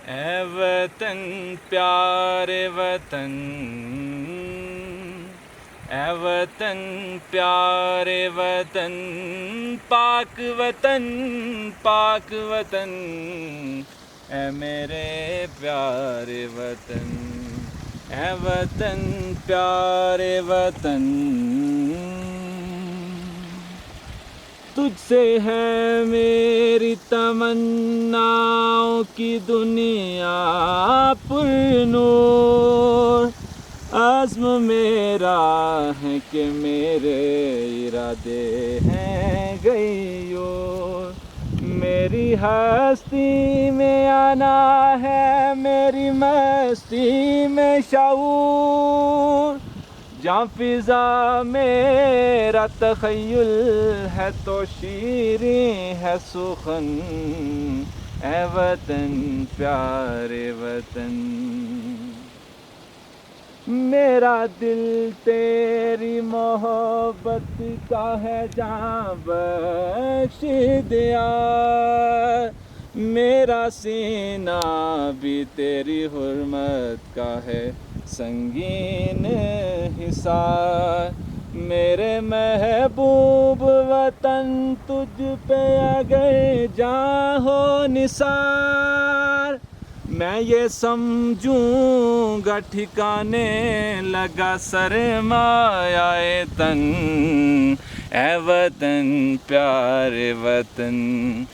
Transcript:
اے وطن پیارے وطن، اے وطن پیارے وطن، پاک وطن پاک وطن، اے میرے پیارے وطن، اے وطن پیارے وطن، تجھ سے ہے میری تمناؤں کی دنیا پر نور، عزم میرا ہے کہ میرے ارادے ہیں غیور، میری ہستی میں آنا ہے میری مستی میں شعور، جہاں فضا میرا تخیل ہے تو شیریں ہے سخن، اے وطن پیارے وطن، میرا دل تیری محبت کا ہے جاں بخش دیا، میرا سینہ بھی تیری حرمت کا ہے سنگین حصار، میرے محبوب وطن تجھ پہ اگر جاں ہو نثار، میں یہ سمجھوں گا ٹھکانے لگا سرمایہ تن، اے وطن پیارے وطن۔